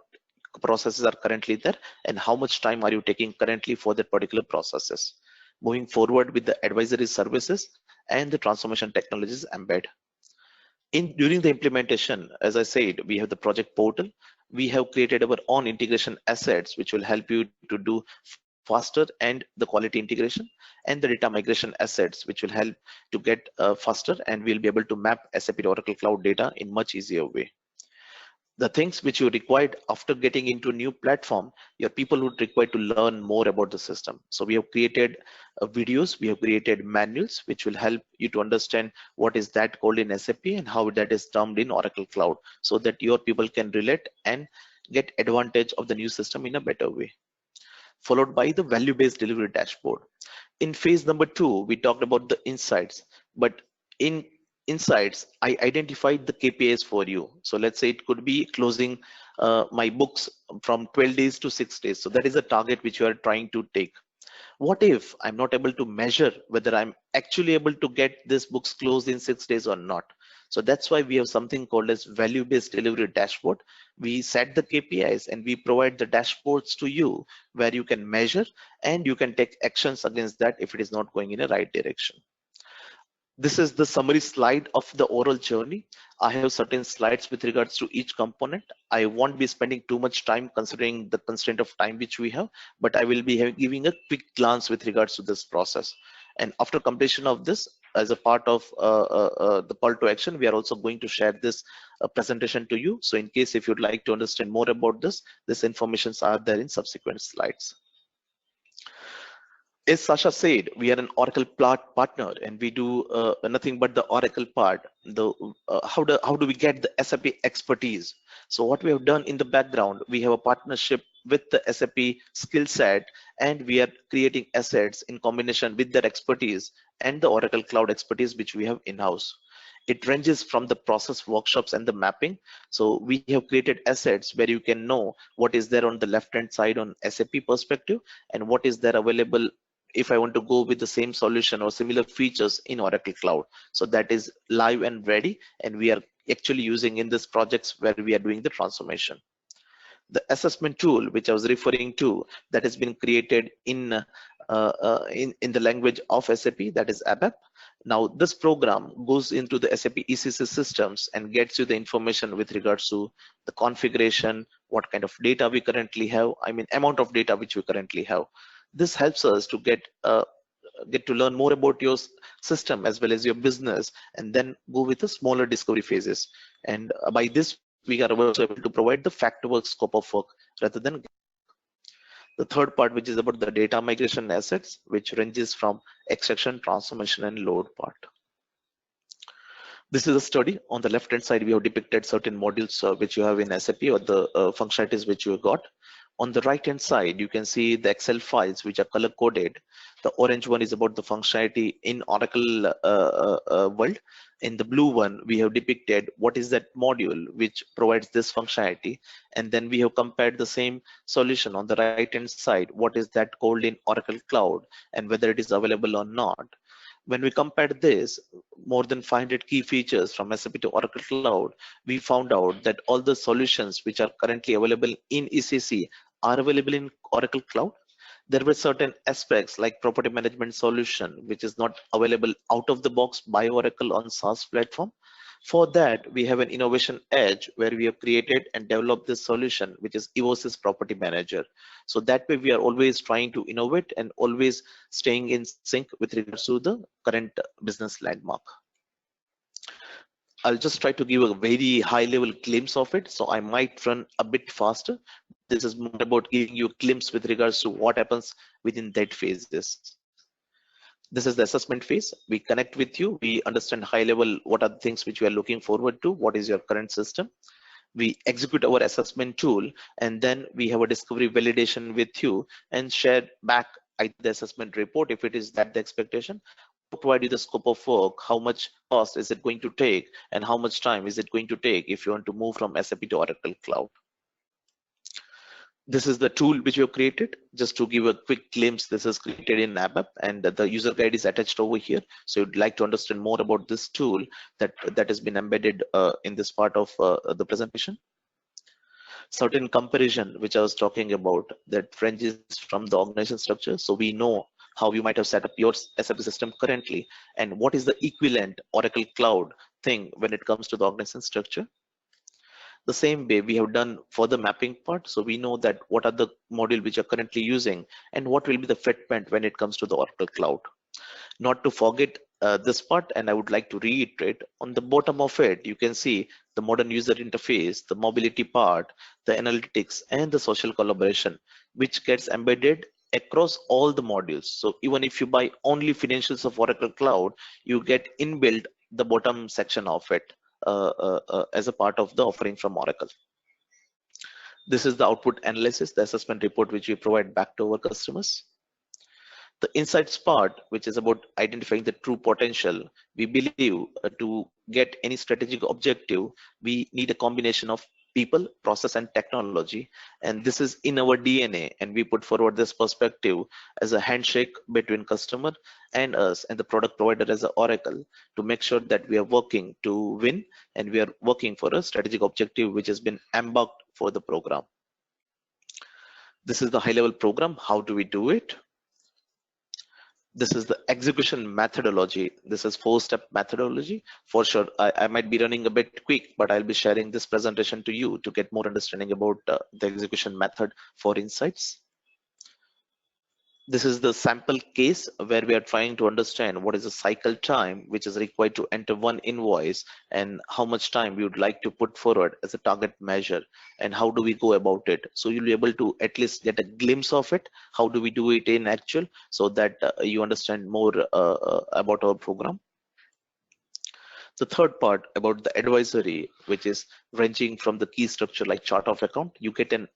processes are currently there and how much time are you taking currently for that particular processes. Moving forward with the advisory services and the transformation technologies embed. During the implementation, as I said, we have the project portal. We have created our own integration assets, which will help you to do faster and the quality integration, and the data migration assets, which will help to get faster, and we'll be able to map SAP to Oracle Cloud data in much easier way. The things which you required after getting into a new platform, your people would require to learn more about the system. So we have created videos, we have created manuals, which will help you to understand what is that called in SAP and how that is termed in Oracle Cloud, so that your people can relate and get advantage of the new system in a better way. Followed by the value-based delivery dashboard. In phase number 2, we talked about the insights, but in insights, I identified the KPIs for you. So let's say it could be closing my books from 12 days to 6 days. So that is a target which you are trying to take. What if I'm not able to measure whether I'm actually able to get this books closed in 6 days or not? So that's why we have something called as value-based delivery dashboard. We set the KPIs and we provide the dashboards to you where you can measure and you can take actions against that if it is not going in a right direction. This is the summary slide of the oral journey. I have certain slides with regards to each component. I won't be spending too much time considering the constraint of time which we have, but I will be giving a quick glance with regards to this process. And after completion of this, as a part of the call to action, we are also going to share this presentation to you. So in case if you'd like to understand more about this informations are there in subsequent slides. As Sasha said, we are an Oracle partner and we do nothing but the Oracle part. How do we get the SAP expertise? So what we have done in the background, we have a partnership with the SAP skill set and we are creating assets in combination with their expertise and the Oracle Cloud expertise which we have in-house. It ranges from the process workshops and the mapping. So we have created assets where you can know what is there on the left hand side on SAP perspective and what is there available if I want to go with the same solution or similar features in Oracle Cloud. So that is live and ready, and we are actually using in this projects where we are doing the transformation. The assessment tool, which I was referring to, that has been created in the language of SAP, that is ABAP. Now this program goes into the SAP ECC systems and gets you the information with regards to the configuration, what kind of data we currently have, I mean amount of data which we currently have. This helps us to get to learn more about your system as well as your business, and then go with the smaller discovery phases. And by this, we are also able to provide the fact work scope of work rather than. The third part, which is about the data migration assets, which ranges from extraction, transformation, and load part. This is a study. On the left hand side, we have depicted certain modules which you have in SAP, or the functionalities which you got. On the right hand side, you can see the Excel files which are color coded. The orange one is about the functionality in Oracle world. In the blue one, we have depicted what is that module which provides this functionality, and then we have compared the same solution on the right hand side, what is that called in Oracle Cloud and whether it is available or not. When we compared this, more than 500 key features from SAP to Oracle Cloud, we found out that all the solutions which are currently available in ECC are available in Oracle Cloud. There were certain aspects like property management solution, which is not available out of the box by Oracle on SaaS platform. For that, we have an innovation edge where we have created and developed this solution, which is Evosys Property Manager. So that way we are always trying to innovate and always staying in sync with regards to the current business landmark. I'll just try to give a very high level glimpse of it. So I might run a bit faster. This is more about giving you a glimpse with regards to what happens within that phase. This is the assessment phase. We connect with you. We understand high level what are the things which we are looking forward to. What is your current system? We execute our assessment tool, and then we have a discovery validation with you and share back the assessment report if it is that the expectation. Provide you the scope of work, how much cost is it going to take, and how much time is it going to take if you want to move from SAP to Oracle Cloud. This is the tool which you have created. Just to give a quick glimpse, this is created in ABAP, and the user guide is attached over here. So you'd like to understand more about this tool that has been embedded in this part of the presentation. Certain comparison which I was talking about that ranges from the organization structure. So we know how you might have set up your SAP system currently and what is the equivalent Oracle Cloud thing when it comes to the organization structure. The same way we have done for the mapping part. So we know that what are the modules which are currently using and what will be the fitment when it comes to the Oracle Cloud. Not to forget this part, and I would like to reiterate, on the bottom of it, you can see the modern user interface, the mobility part, the analytics, and the social collaboration, which gets embedded across all the modules. So even if you buy only financials of Oracle Cloud, you get inbuilt the bottom section of it as a part of the offering from Oracle. This is the output analysis, the assessment report which we provide back to our customers. The insights part, which is about identifying the true potential. We believe to get any strategic objective, we need a combination of people, process, and technology. And this is in our DNA. And we put forward this perspective as a handshake between customer and us and the product provider as an Oracle to make sure that we are working to win and we are working for a strategic objective which has been embarked for the program. This is the high level program. How do we do it? This is the execution methodology. This is 4-step methodology. For sure, I might be running a bit quick, but I'll be sharing this presentation to you to get more understanding about the execution method for insights. This is the sample case where we are trying to understand what is the cycle time which is required to enter one invoice and how much time we would like to put forward as a target measure and how do we go about it. So you'll be able to at least get a glimpse of it. How do we do it in actual so that you understand more about our program. The third part about the advisory, which is ranging from the key structure like chart of account, you get an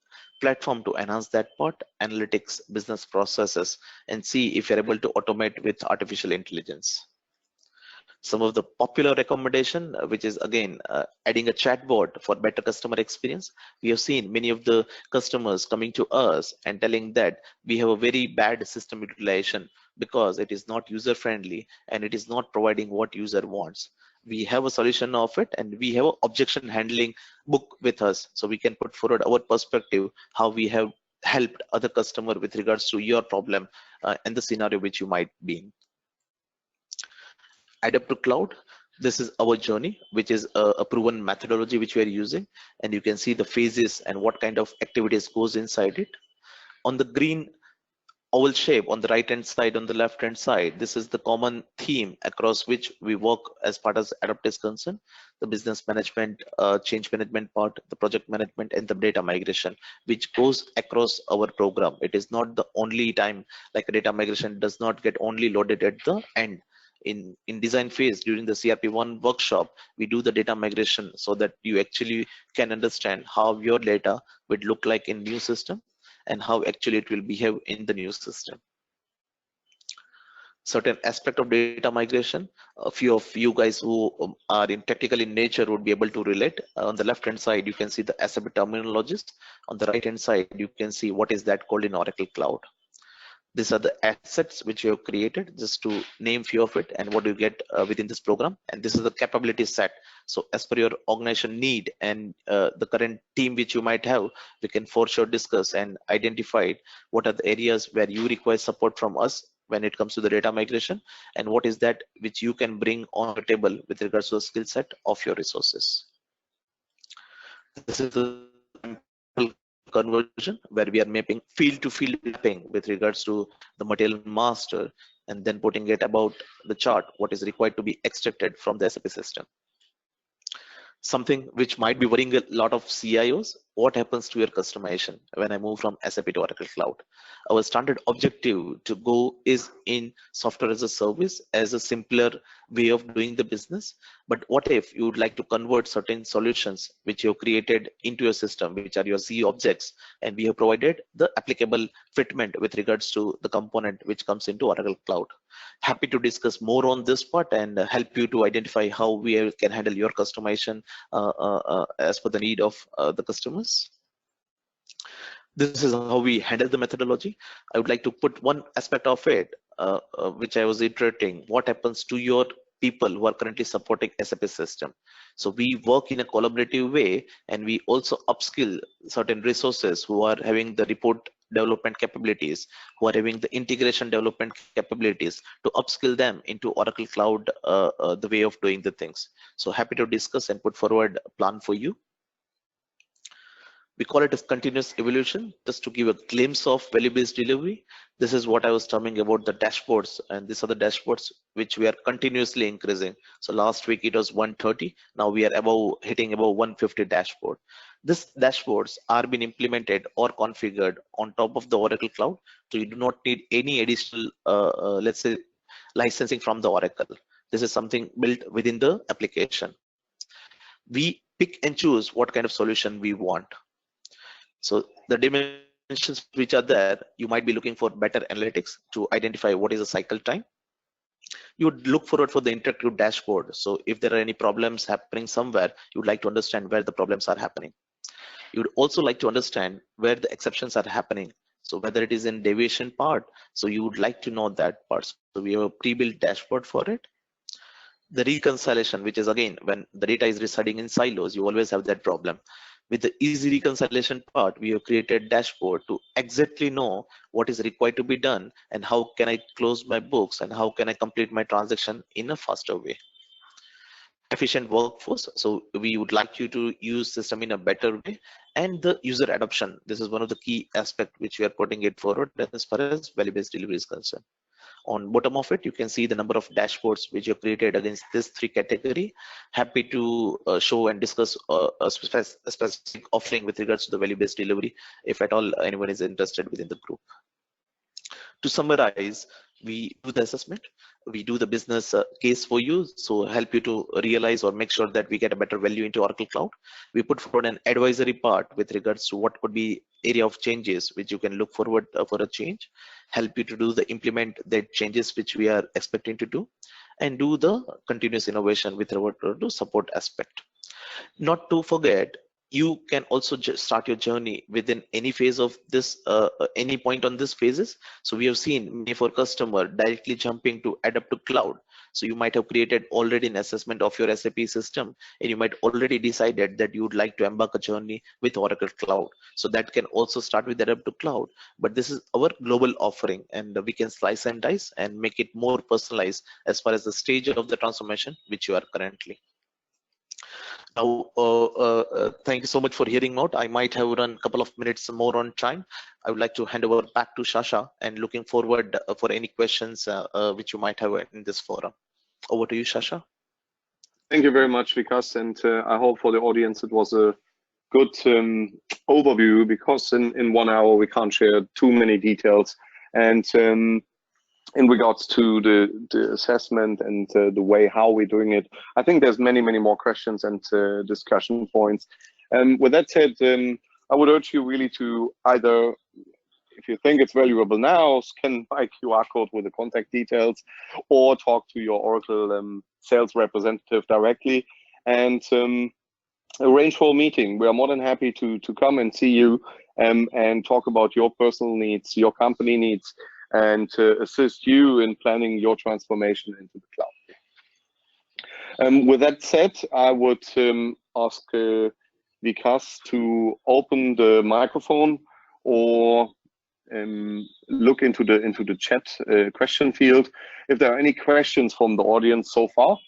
platform to enhance that part, analytics, business processes, and see if you're able to automate with artificial intelligence. Some of the popular recommendation, which is again adding a chatbot for better customer experience. We have seen many of the customers coming to us and telling that we have a very bad system utilization because it is not user friendly and it is not providing what user wants. We have a solution of it and we have an objection handling book with us, so we can put forward our perspective how we have helped other customer with regards to your problem and the scenario which you might be in. Adapt to cloud. This is our journey, which is a proven methodology which we are using, and you can see the phases and what kind of activities goes inside it. On the green oval shape on the right hand side, on the left hand side, this is the common theme across which we work as part as ADOPT is concerned: the business management, change management part, the project management, and the data migration, which goes across our program. It is not the only time, like a data migration does not get only loaded at the end. In design phase, during the CRP1 workshop, we do the data migration so that you actually can understand how your data would look like in new system and how actually it will behave in the new system. Certain aspect of data migration, a few of you guys who are in technical in nature would be able to relate. On the left hand side, you can see the SAP terminologies. On the right hand side, you can see what is that called in Oracle Cloud. These are the assets which you have created, just to name few of it, and what you get within this program. And this is the capability set. So as per your organization need and the current team which you might have, we can for sure discuss and identify what are the areas where you require support from us when it comes to the data migration, and what is that which you can bring on the table with regards to the skill set of your resources. This is the conversion where we are mapping field to field mapping with regards to the material master, and then putting it about the chart what is required to be extracted from the SAP system. Something which might be worrying a lot of CIOs: what happens to your customization when I move from SAP to Oracle Cloud? Our standard objective to go is in software as a service, as a simpler way of doing the business. But what if you would like to convert certain solutions which you have created into your system, which are your C objects, and we have provided the applicable fitment with regards to the component which comes into Oracle Cloud. Happy to discuss more on this part and help you to identify how we can handle your customization as per the need of the customers. This is how we handle the methodology. I would like to put one aspect of it, which I was iterating. What happens to your people who are currently supporting SAP system? So we work in a collaborative way, and we also upskill certain resources who are having the report development capabilities, who are having the integration development capabilities, to upskill them into Oracle Cloud, the way of doing the things. So happy to discuss and put forward a plan for you. We call it as continuous evolution, just to give a glimpse of value-based delivery. This is what I was terming about the dashboards, and these are the dashboards which we are continuously increasing. So last week it was 130, now we are hitting above 150 dashboard. These dashboards are being implemented or configured on top of the Oracle Cloud, so you do not need any additional, let's say, licensing from the Oracle. This is something built within the application. We pick and choose what kind of solution we want. So the dimensions which are there, you might be looking for better analytics to identify what is the cycle time. You would look forward for the interactive dashboard. So if there are any problems happening somewhere, you would like to understand where the problems are happening. You would also like to understand where the exceptions are happening. So whether it is in deviation part, so you would like to know that part. So we have a pre-built dashboard for it. The reconciliation, which is again, when the data is residing in silos, you always have that problem. With the easy reconciliation part, we have created dashboard to exactly know what is required to be done and how can I close my books and how can I complete my transaction in a faster way. Efficient workforce, so we would like you to use system in a better way. And the user adoption, this is one of the key aspects which we are putting it forward as far as value-based delivery is concerned. On bottom of it, you can see the number of dashboards which you created against this 3 category. Happy to show and discuss a specific offering with regards to the value-based delivery, if at all anyone is interested within the group. To summarize, we do the assessment, we do the business case for you, so help you to realize or make sure that we get a better value into Oracle Cloud. We put forward an advisory part with regards to what could be area of changes which you can look forward for a change, help you to do the implement the changes which we are expecting to do, and do the continuous innovation with regard to support aspect. Not to forget, you can also just start your journey within any phase of this, any point on this phases. So we have seen many of our customer directly jumping to adapt to cloud. So you might have created already an assessment of your SAP system, and you might already decided that you would like to embark a journey with Oracle Cloud. So that can also start with adapt to cloud, but this is our global offering, and we can slice and dice and make it more personalized as far as the stage of the transformation which you are currently. Now, thank you so much for hearing out. I might have run a couple of minutes more on time. I would like to hand over back to Shasha and looking forward for any questions which you might have in this forum. Over to you, Shasha. Thank you very much, Vikas, and I hope for the audience it was a good overview, because in 1 hour we can't share too many details. And in regards to the assessment and the way how we're doing it, I think there's many more questions and discussion points. With that said, I would urge you really to either, if you think it's valuable now, scan my QR code with the contact details, or talk to your Oracle sales representative directly and arrange for a meeting. We are more than happy to come and see you and talk about your personal needs, your company needs, and to assist you in planning your transformation into the cloud. With that said, I would ask Vikas to open the microphone or look into the chat question field if there are any questions from the audience so far.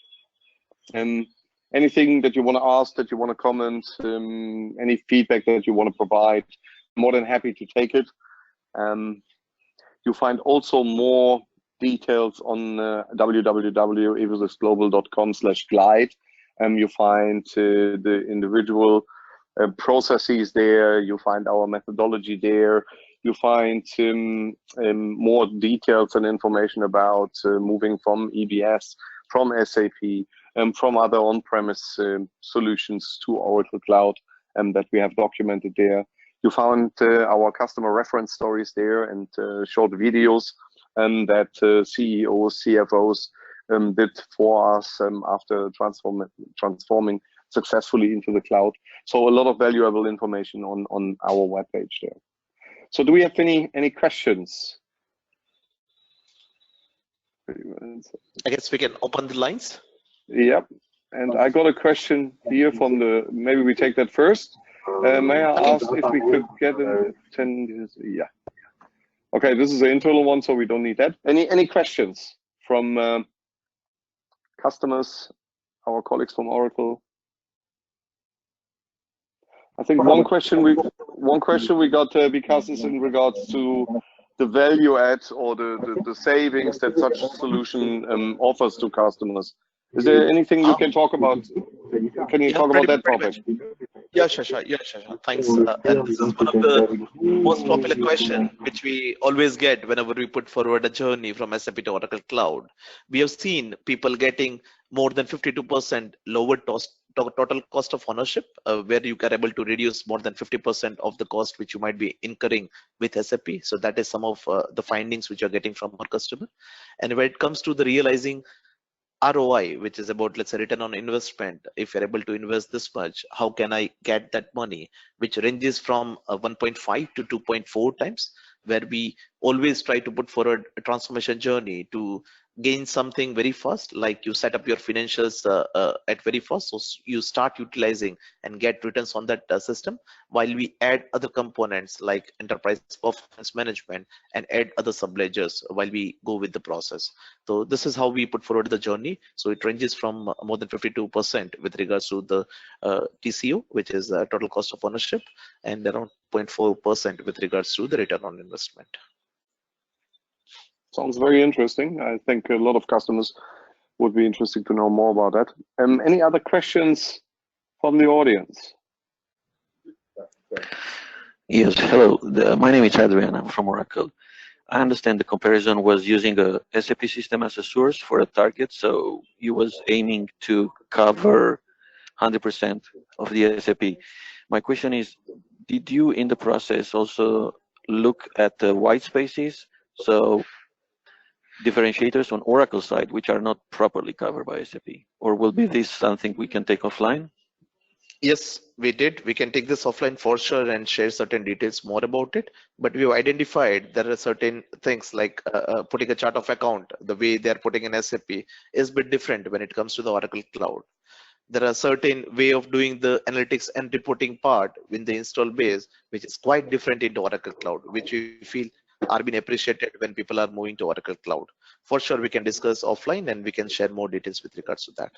Anything that you want to ask, that you want to comment, any feedback that you want to provide, more than happy to take it. You find also more details on www.evosysglobal.com/glide. You find the individual processes there. You find our methodology there. You find more details and information about moving from EBS, from SAP, from other on-premise solutions to Oracle Cloud that we have documented there. You found our customer reference stories there and short videos that CEOs, CFOs did for us after transforming successfully into the cloud. So a lot of valuable information on our webpage there. So do we have any questions? I guess we can open the lines. Yep, and I got a question here from maybe we take that first. May I ask if we could get a 10 years? Yeah. Okay, this is an internal one, so we don't need that. Any questions from customers, our colleagues from Oracle? I think one question we got because it's in regards to the value add or the savings that such solution offers to customers. Is there anything you can talk about? Can you talk about that topic? Yeah, Shasha. Thanks. And this is one of the most popular questions which we always get whenever we put forward a journey from SAP to Oracle Cloud. We have seen people getting more than 52% lower total cost of ownership, where you are able to reduce more than 50% of the cost which you might be incurring with SAP. So that is some of the findings which you are getting from our customer. And when it comes to the realizing ROI, which is about, let's say, return on investment, if you're able to invest this much, how can I get that money, which ranges from 1.5 to 2.4 times, where we always try to put forward a transformation journey to gain something very fast, like you set up your financials at very fast, so you start utilizing and get returns on that system, while we add other components like enterprise performance management and add other subledgers while we go with the process. So this is how we put forward the journey. So it ranges from more than 52% with regards to the TCO, which is total cost of ownership, and around 0.4% with regards to the return on investment. Sounds very interesting. I think a lot of customers would be interested to know more about that. Any other questions from the audience? Yes, hello. My name is Adrian. I'm from Oracle. I understand the comparison was using a SAP system as a source for a target, so you was aiming to cover 100% of the SAP. My question is, did you in the process also look at the white spaces, so differentiators on Oracle side which are not properly covered by SAP, or will be this something we can take offline? Yes, we did. We can take this offline for sure and share certain details more about it. But we've identified there are certain things like putting a chart of account, the way they're putting in SAP is a bit different when it comes to the Oracle Cloud. There are certain way of doing the analytics and reporting part in the install base, which is quite different into Oracle Cloud, which we feel are being appreciated when people are moving to Oracle Cloud. For sure, we can discuss offline and we can share more details with regards to that.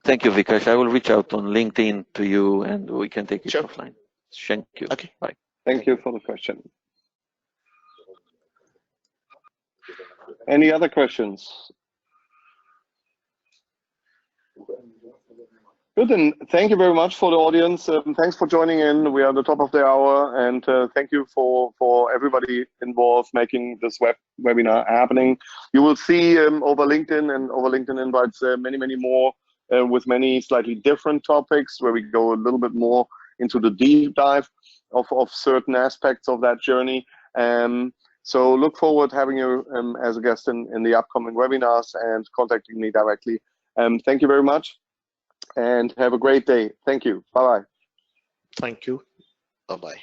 Thank you, Vikash. I will reach out on LinkedIn to you and we can take it Sure. offline. Thank you. Okay. Bye. Thank you for the question. Any other questions? Good, then thank you very much for the audience. Thanks for joining in. We are at the top of the hour, and thank you for everybody involved making this webinar happening. You will see over LinkedIn and over LinkedIn invites many more with many slightly different topics where we go a little bit more into the deep dive of certain aspects of that journey. So look forward to having you as a guest in the upcoming webinars and contacting me directly. Thank you very much and have a great day. Thank you. Bye-bye. Thank you. Bye-bye.